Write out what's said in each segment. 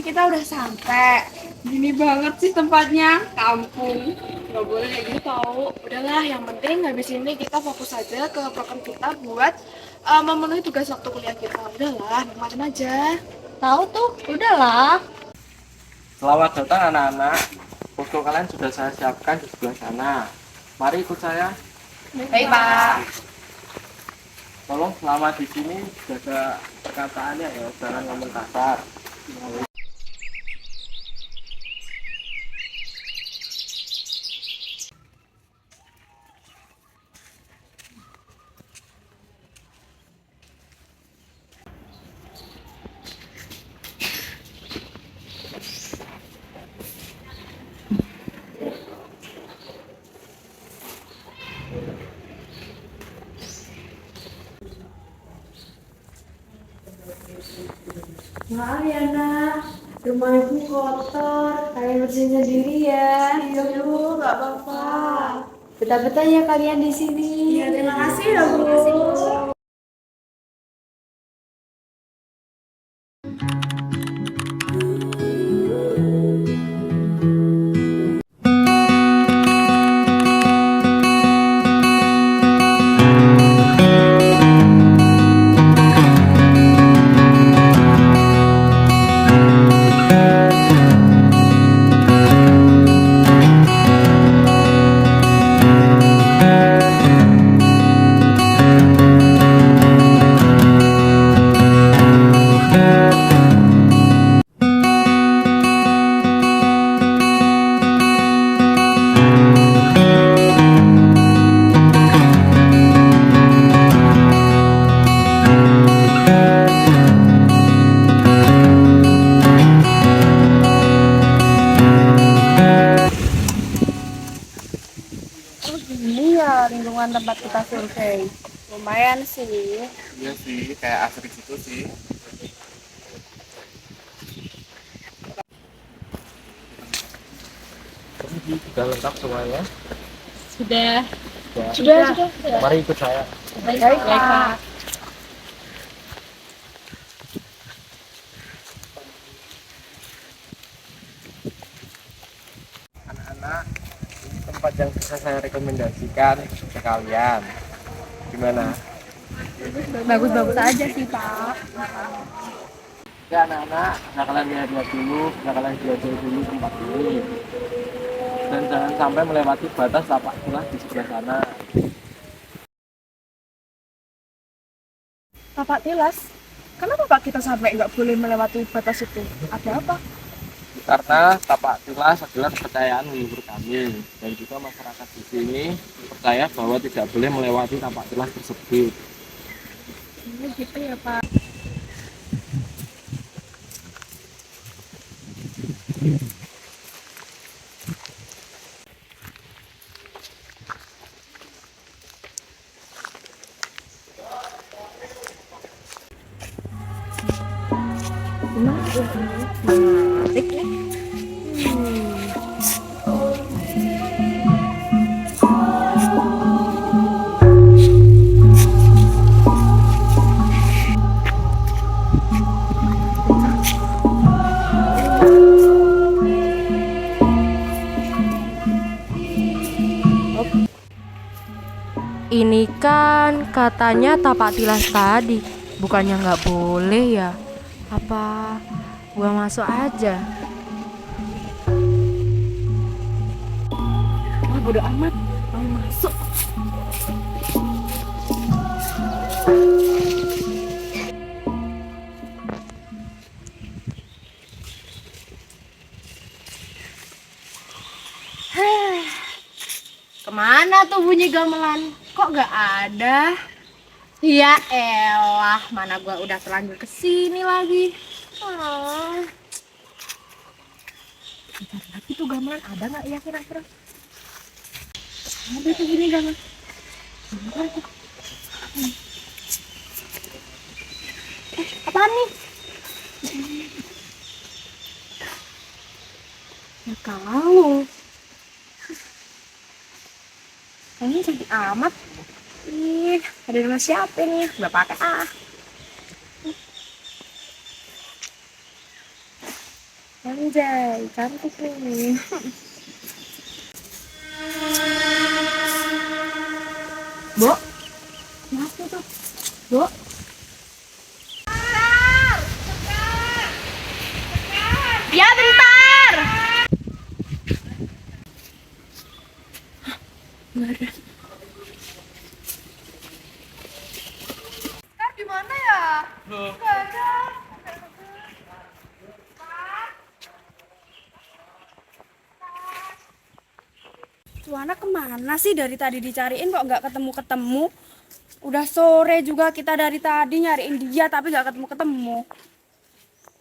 kita udah sampai. Gini banget sih tempatnya, kampung. Gak boleh kayak gitu tau. Udahlah, yang penting habis ini kita fokus aja ke program kita buat memenuhi tugas waktu kuliah kita. Udahlah, nikmatin aja. Tahu tuh, udahlah. Selamat datang anak-anak. Posko kalian sudah saya siapkan di sebelah sana. Mari ikut saya. Baik, Pak. Tolong selama di sini jaga perkataannya ya, jangan ngomong kasar. Maaf ya nak, rumah ibu kotor, kalian bersihin sendiri ya. Iya bu, nggak apa-apa. Betah-betah ya kalian di sini. Iya, terima kasih ya bu. Ini ya lingkungan tempat kita survei. Lumayan sih. Iya sih, kayak asri gitu sih. Ini sudah lengkap semuanya. Sudah. Ya. Sudah. Mari ikut saya. Baik, Pak. Anak-anak, ini tempat yang bisa saya rekomendasikan ke kalian. Gimana? Bagus-bagus aja sih, Pak. Ya anak-anak, bisa kalian lihat-lihat dulu, bisa kalian jelajahi dulu tempat ini. Dan jangan sampai melewati batas tapak tilas di sebelah sana. Bapak Tilas, kenapa Pak kita sampai nggak boleh melewati batas itu? Ada apa? Karena tapak tilas adalah kepercayaan leluhur kami, dan juga masyarakat di sini percaya bahwa tidak boleh melewati tapak tilas tersebut. Ini gitu ya Pak. Menarik nih. Ini kan katanya tapak tilas tadi, bukannya nggak boleh ya? Apa gua masuk aja? Wah bodo amat, mau masuk. Kemana tuh bunyi gamelan? Kok gak ada? Ya elah, mana gua udah terlanjur kesini lagi. Ah. Bentar lagi tuh gamelan ada nggak ya kira-kira? Ada tuh bunyi gamelan. Beneran tuh. Apaan nih? Ya kalau kayaknya cantik amat. Ih, ada nama siapa nih? Gak pakai ah. Anjay, cantik nih. Bo, kenapa tuh? Bo, ya bentar. Nggak ada. Kak, di mana ya? Nggak ada. Tuh anak kemana sih dari tadi dicariin kok nggak ketemu-ketemu. Udah sore juga kita dari tadi nyariin dia tapi nggak ketemu-ketemu.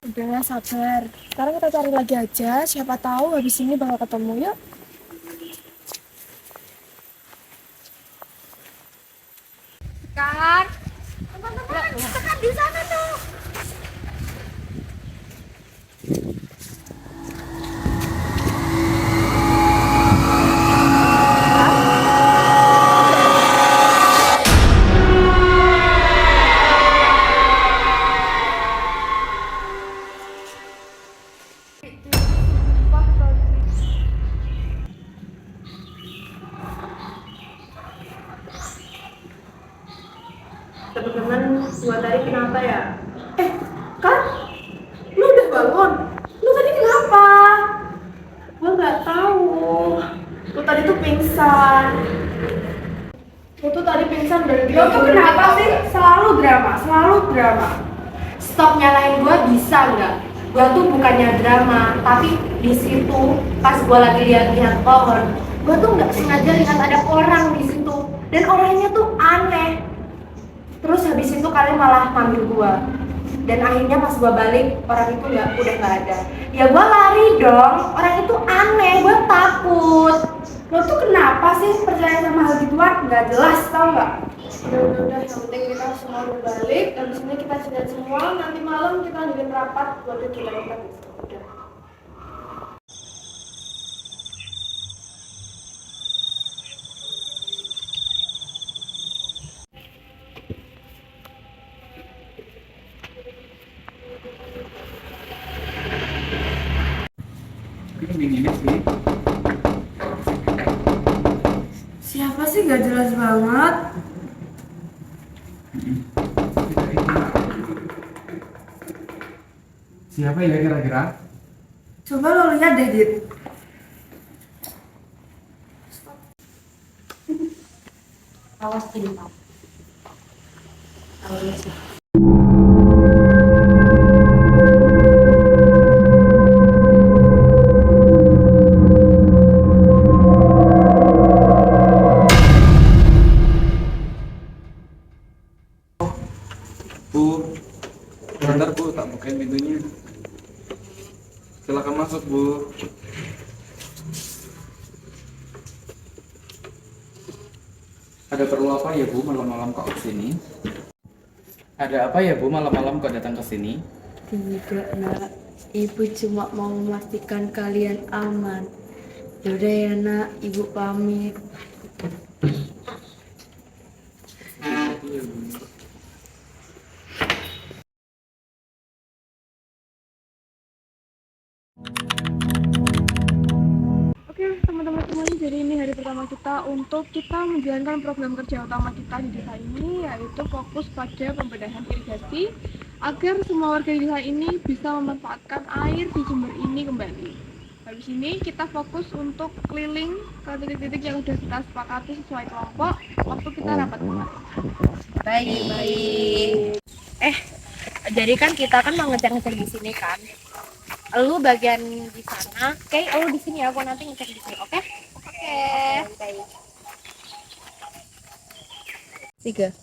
Udah sabar. Sekarang kita cari lagi aja. Siapa tahu habis ini bakal ketemu yuk. Kan? Teman-teman, tekan di sana tuh. Teman-teman, gua tadi kenapa ya? Kan? Lu udah bangun? Lu tadi kenapa? Gua nggak tahu. Lu tadi tuh pingsan. Lu tuh tadi pingsan dari Lo tuh kenapa sih selalu drama, selalu drama. Stop nyalain gua bisa nggak? Gua tuh bukannya drama, tapi di situ pas gua lagi lihat-lihat pohon, gua tuh nggak sengaja lihat ada orang di situ dan orangnya tuh aneh. Terus habis itu kalian malah manggil gua. Dan akhirnya pas gua balik, orang itu udah nggak ada. Ya gua lari dong, orang itu aneh, gua takut. Lo tuh kenapa sih percaya sama hal gituan? Nggak jelas tau nggak? udah, yang penting kita semua udah balik. Habis ini kita jalan semua. Nanti malam kita bikin rapat buat kegiatan. Udah. Ini sih. Siapa sih nggak jelas banget? Siapa ya kira-kira? Coba lo lihat deh, Dit. Awas timpal. Bu, bentar Bu, tak bukain pintunya. Silakan masuk Bu. Ada perlu apa ya Bu malam-malam kok kesini? Ada apa ya Bu malam-malam kok datang ke sini? Tidak, Nak. Ibu cuma mau memastikan kalian aman. Yaudah ya, Nak. Ibu pamit. Oke, teman-teman semuanya, jadi ini hari pertama kita untuk kita menjalankan program kerja utama kita di desa ini, yaitu fokus pada pembenahan irigasi agar semua warga di desa ini bisa memanfaatkan air di sumber ini kembali. Habis ini kita fokus untuk keliling ke titik-titik yang sudah kita sepakati sesuai kelompok waktu kita rapat kemarin. Baik. Jadi kan kita kan mau ngecek-ngecek di sini kan. Lu bagian di sana, oke? Lu di sini, aku nanti ngecek di sini, oke? Oke. Baik. 3.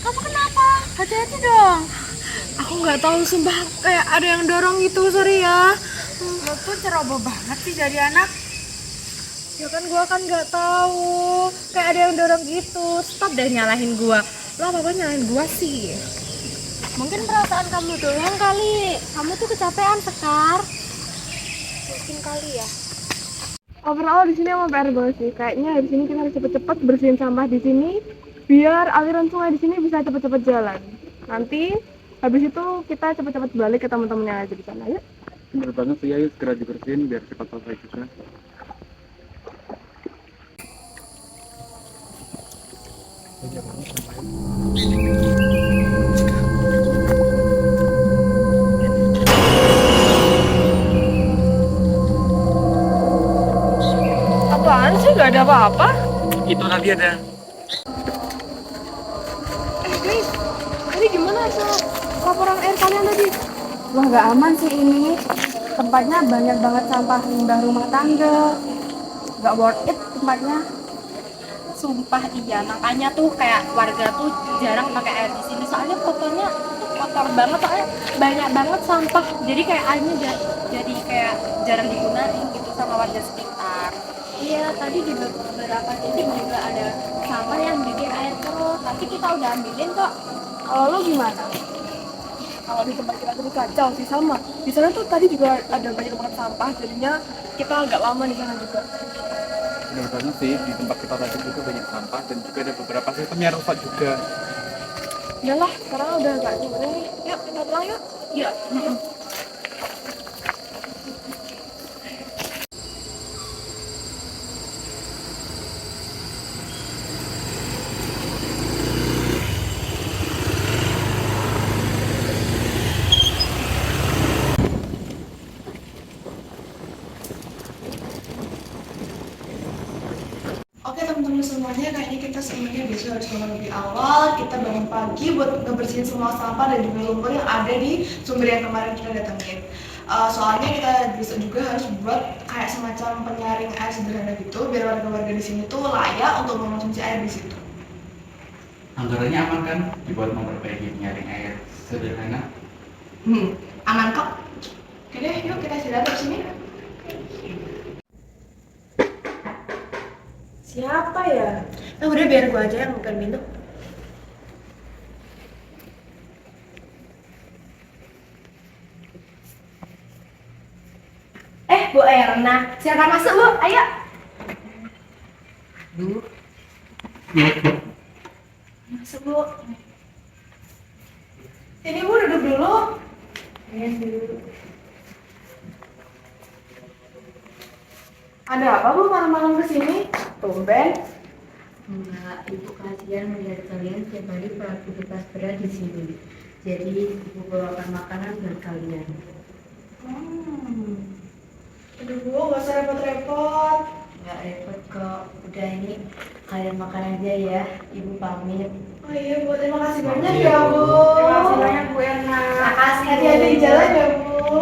Kamu kenapa? Hati-hati dong. Aku nggak tahu, sumpah kayak ada yang dorong gitu, sorry ya. Lo tuh ceroboh banget sih jadi anak. Ya kan gua kan nggak tahu, kayak ada yang dorong gitu. Stop deh nyalahin gua. Lo apa-apa nyalahin gua sih? Mungkin perasaan kamu doang kali. Kamu tuh kecapean, Sekar. Mungkin kali ya. Overall di sini emang PR banget sih. Kayaknya habis ini kita harus cepet-cepet bersihin sampah di sini biar aliran sungai di sini bisa cepet-cepet jalan. Nanti habis itu kita cepet-cepet balik ke teman-teman yang ada di sana ya. Bener banget sih, ayo segera dibersihin biar cepat selesai juga. Apaan sih? Gak ada apa-apa. Itu tadi ada. Guys, tadi gimana soal laporan air kalian tadi? Wah, nggak aman sih ini. Tempatnya banyak banget sampah limbah rumah tangga. Nggak worth it tempatnya. Sumpah iya, makanya tuh kayak warga tuh jarang pakai air di sini soalnya kotornya tuh kotor banget, soalnya banyak banget sampah. Jadi kayak airnya jadi kayak jarang digunain gitu sama warga sekitar. Iya, tadi di beberapa titik juga ada sampah yang bikin air keruh, tapi kita udah ambilin kok. Kalau lo gimana? Kalau di tempat kita tadi kacau sih sama. Di sana tuh tadi juga ada banyak banget sampah, jadinya kita agak lama di sana juga. Bener banget sih, di tempat kita tadi juga banyak sampah dan juga ada beberapa sistem yang rusak juga. Udah sekarang udah agak sore nih. Yuk kita pulang yuk. Iya. Oke teman-teman semuanya, kayaknya kita sebenarnya besok harus bangun lebih awal. Kita bangun pagi buat ngebersihin semua sampah dan juga lumpur yang ada di sumber yang kemarin kita datengin. Soalnya kita besok juga harus buat kayak semacam penyaring air sederhana gitu, biar warga-warga di sini tuh layak untuk mengonsumsi air di situ. Anggarannya aman kan dibuat memperbaiki penyaring air sederhana? Aman kok. Oke deh, yuk kita istirahat di sini. Siapa ya? Nah udah biar gua aja yang bukan pintu. Bu Erna, silakan masuk Bu, ayo. Masuk Bu. Ini Bu duduk dulu. Ada apa Bu malam-malam kesini? Tumben. Enggak, ibu kasihan melihat kalian tiap hari beraktivitas berat di sini. Jadi ibu bawakan makanan buat kalian. Aduh Bu, gak usah repot-repot. Enggak repot kok. Udah ini kalian makan aja ya. Ibu pamit. Oh iya Bu, terima kasih banyak Makasih ya ya, Bu. Bu. Terima kasih banyak Bu Erna. Makasih Bu. Hati-hati di jalan ya Bu.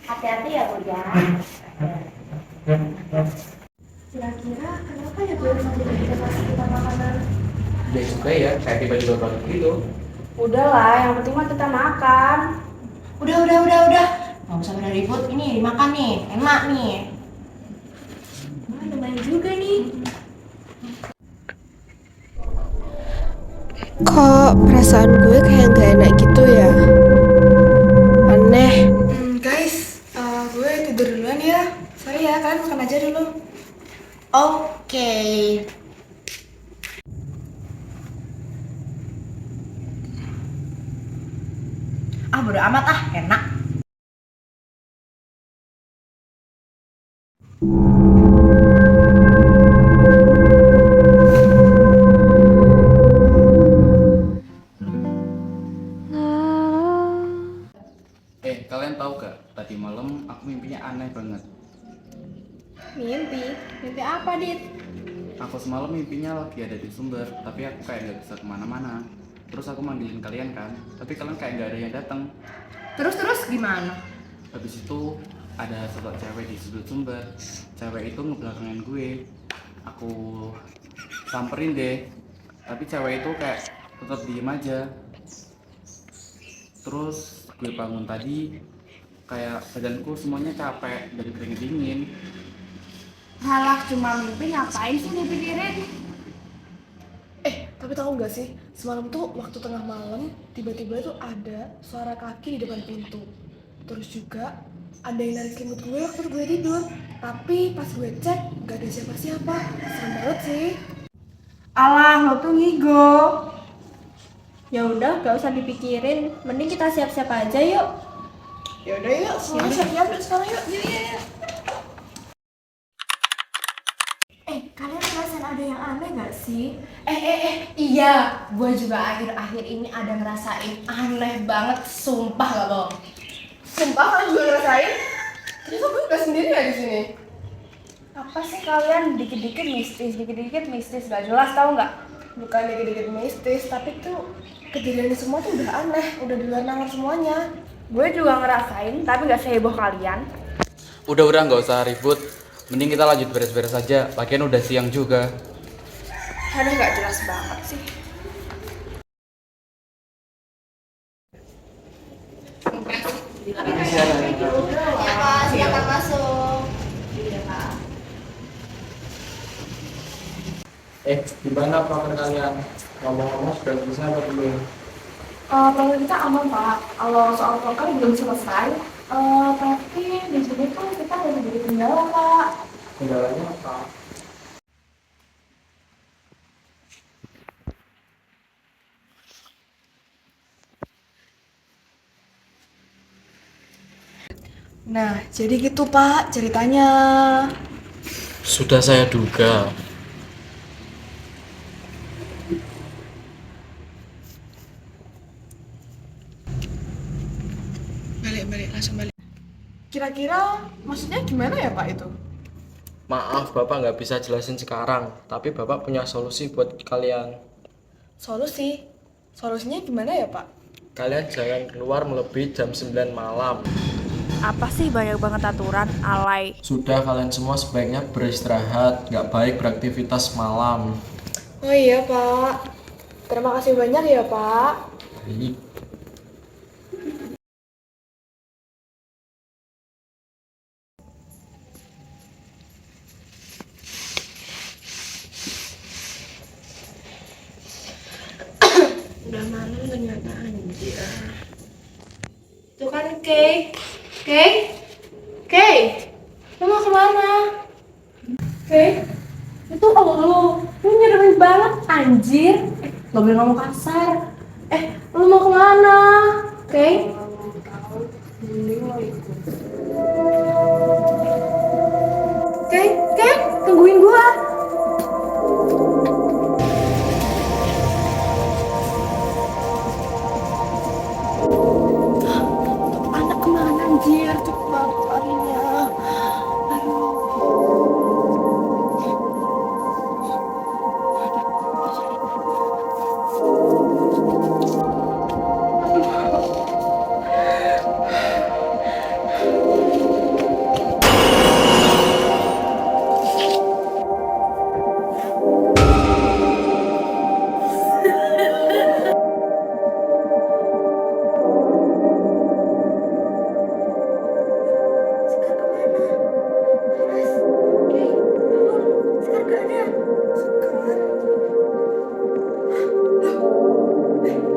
Hati-hati ya Bu ya. Kira-kira kenapa ya Bu Erna kita kasih kita makanan? Udah juga ya, kayak tiba-tiba balik gitu. Udahlah, yang penting mah kita makan. Udah. Nggak usah pada ribut, ini dimakan nih, enak nih. Wah, lumayan juga nih. Kok perasaan gue kayak nggak enak gitu ya? Aneh. Guys, gue tidur duluan ya. Sorry ya, kalian makan aja dulu. Oke. Bodo amat enak. Kalian tahu gak? Tadi malam aku mimpinya aneh banget. Mimpi? Mimpi apa, Dit? Aku semalam mimpinya lagi ada di sumber, tapi aku kayak nggak bisa kemana-mana. Terus aku manggilin kalian kan, tapi kalian kayak nggak ada yang datang. Terus gimana? Habis itu ada sosok cewek di sudut sumber. Cewek itu ngebelakangin gue. Aku samperin deh, tapi cewek itu kayak tetap diem aja. Terus gue bangun tadi kayak badanku semuanya capek dan keringet dingin. Halah, cuma mimpi, ngapain sih dipikirin? Tapi tahu nggak sih, semalam tuh waktu tengah malam tiba-tiba tuh ada suara kaki di depan pintu. Terus juga Ada yang narik selimut gue waktu gue tidur. Tapi pas gue cek, gak ada siapa-siapa. Serem banget sih. Alah, lo tuh ngigo. Ya udah, gak usah dipikirin. Mending kita siap-siap aja yuk. Yaudah yuk, semuanya siap-siap sekarang yuk. Yuk. Kalian ngerasain ada yang aneh gak sih? Iya, gue juga akhir-akhir ini ada ngerasain aneh banget, sumpah gak bohong. Sumpah kan gue ngerasain. Ternyata gue gak sendiri ya di sini. Apa sih kalian dikit-dikit mistis, gak jelas tau nggak? Bukan dikit-dikit mistis, tapi tuh kejadian semua tuh udah aneh, udah di luar nalar semuanya. Gue juga ngerasain, tapi gak seheboh kalian. Udah nggak usah ribut. Mending kita lanjut beres-beres aja. Lagian udah siang juga. Aneh gak jelas banget sih. Ya Pak, silakan masuk. Gimana proker kalian? Ngomong-ngomong sudah bisa apa belum? Kalau kita aman Pak, kalau soal proker belum selesai. Tapi di sini tuh kita ada jadi kendala Pak. Kendalanya apa? Nah, jadi gitu Pak ceritanya. Sudah saya duga. Balik, langsung balik. Kira-kira maksudnya gimana ya Pak itu? Maaf, Bapak nggak bisa jelasin sekarang. Tapi Bapak punya solusi buat kalian. Solusi? Solusinya gimana ya Pak? Kalian jangan keluar melebihi jam 9 malam. Apa sih banyak banget aturan, alay. Sudah, kalian semua sebaiknya beristirahat. Nggak baik beraktivitas malam. Oh iya Pak. Terima kasih banyak ya Pak. Baik. Udah malam ternyata anjir. Tuh kan Kay, lu mau kemana? Kay, itu lu nyerempet banget anjir. Gak boleh ngomong kasar. Lu mau kemana? Kay? Kay, tungguin gua. Anak kemana anjir? Cepet banget larinya. Aduh.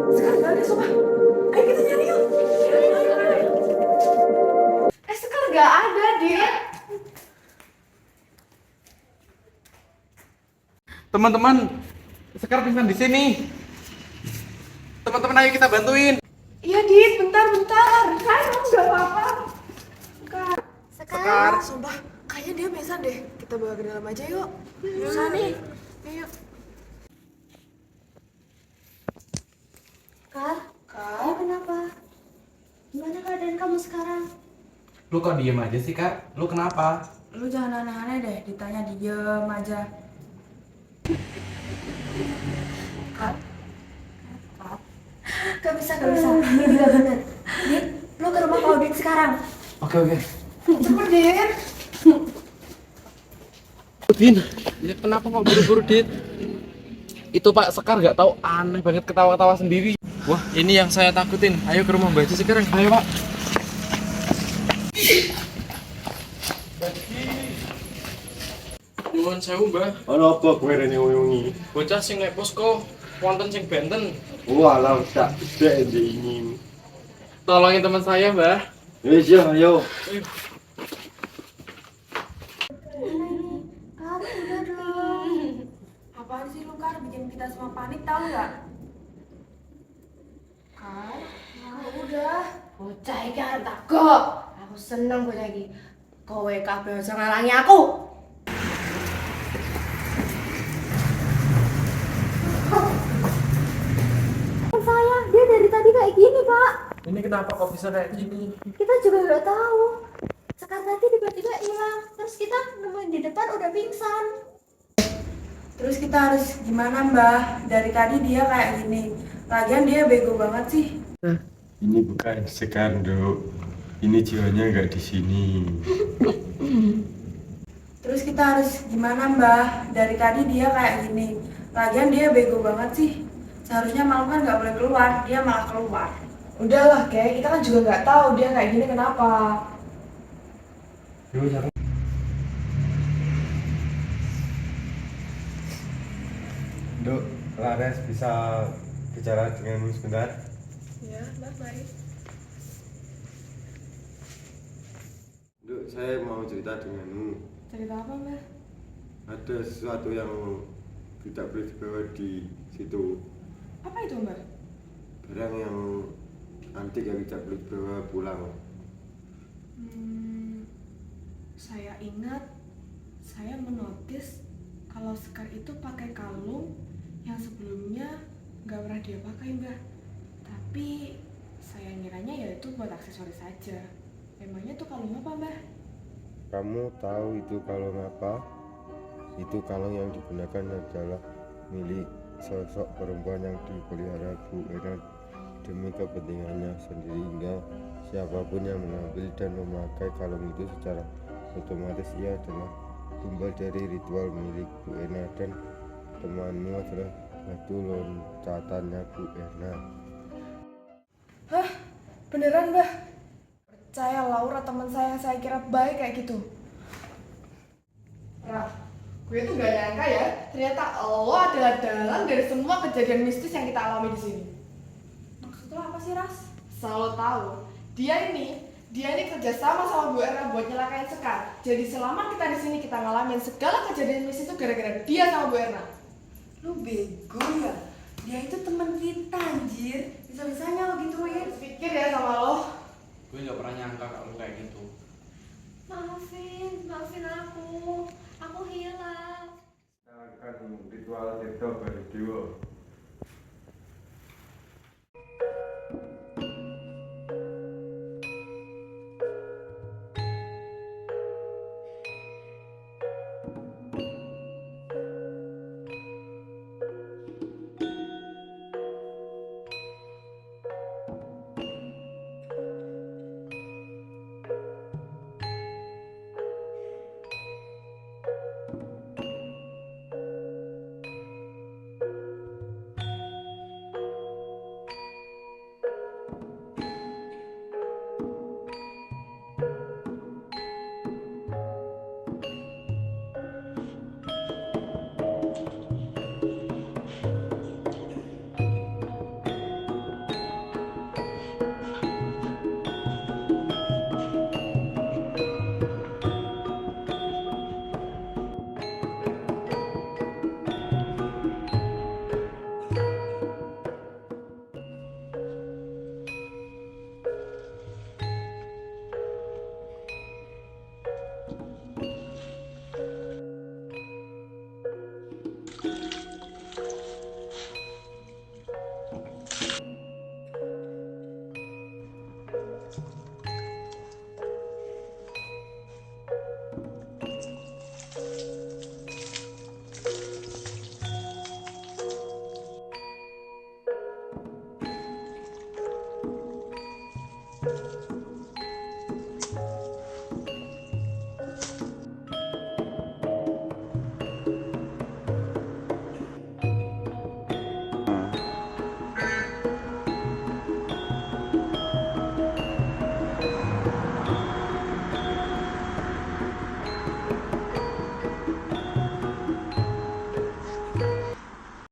Sekarang gak ada sobat. Ayo kita nyari yuk. Ayo. Sekarang gak ada dia. Teman-teman, Sekar pingsan di sini. Teman-teman, ayo kita bantuin. Iya Dit, bentar. Kan gak apa-apa. Sekar. Sumpah, kayaknya dia pingsan deh. Kita bawa ke dalam aja yuk. Susah nih. Yuk. Kak, kenapa? Gimana keadaan kamu sekarang? Lu kok diem aja sih, Kak? Lu kenapa? Lu jangan aneh-aneh deh, ditanya diem aja. Gak bisa. Ini gak bener. Dit, lu ke rumah Pak Udin sekarang. Oke. Cepet Dit. Udin, ya kenapa kok buru-buru, Dit? Itu Pak Sekar nggak tahu, aneh banget ketawa-ketawa sendiri. Wah, ini yang saya takutin. Ayo ke rumah Mbak Haji sekarang. Ayo, Pak. Nuwun sewu, Mbah. Ono apa kowe rene wengi? Bocah sing nek posko wonten sing benten. Walah, tak gede ingin. Tolongin teman saya, Mbah. Iya, ayo. Kar, udah dong. Apaan sih lu Kar, bikin kita semua panik tahu nggak? Kar, udah. Bocah iki arep tak gok. Aku seneng bocah iki. Kowe kabeh aja ngalangi aku. Saya, dia dari tadi kayak gini, Pak. Ini kenapa kok bisa kayak gini? Kita juga nggak tahu. Sekarang tadi tiba-tiba hilang. Terus kita nemuin di depan udah pingsan. Terus kita harus gimana Mbah? Dari tadi dia kayak gini. Lagian dia bego banget sih. Ini bukan Sekar, Dok. Ini jiwanya nggak di sini. Terus kita harus gimana Mbah? Dari tadi dia kayak gini. Lagian dia bego banget sih. Seharusnya malam kan nggak boleh keluar, dia malah keluar. Udahlah, kayak kita kan juga nggak tahu dia kayak gini kenapa. Dok, Laras bisa bicara denganmu sebentar? Ya, Mbak, mari. Dok, saya mau cerita denganmu. Cerita apa, Mbak? Ada sesuatu yang tidak boleh dibawa di situ. Apa itu, Mbak? Barang yang antik yang tidak boleh dibawa pulang. Saya ingat saya menotis kalau Sekar itu pakai kalung yang sebelumnya nggak pernah dia pakai Mbak. Tapi saya ngiranya ya itu buat aksesoris saja. Emangnya tuh kalung apa Mbak? Kamu tahu itu kalung apa? Itu kalung yang digunakan adalah milik sosok perempuan yang dipelihara Bu Ena demi kepentingannya sendiri, hingga siapapun yang mengambil dan memakai kalung itu secara otomatis ia adalah tumbal dari ritual milik Bu Ena, dan temanmu adalah batu loncatannya Bu Ena. Hah? Beneran, Mbak? Percaya Laura teman saya yang saya kira baik kayak gitu. Nah, gue tuh gak nyangka ya, ternyata lo adalah dalang dari semua kejadian mistis yang kita alami di sini. Maksud lo apa sih Ras? Selalu tahu, dia ini kerja sama Bu Erna buat nyelakain Sekar. Jadi selama kita di sini kita ngalamin segala kejadian mistis itu gara-gara dia sama Bu Erna. Lu bego ya? Dia itu teman kita anjir. Bisa-bisanya lo gituin. Pikir ya sama lo. Gue nggak pernah nyangka kalau kayak gitu. Maafin aku. Aku hilang. Kita akan ritual cedok dari dewa.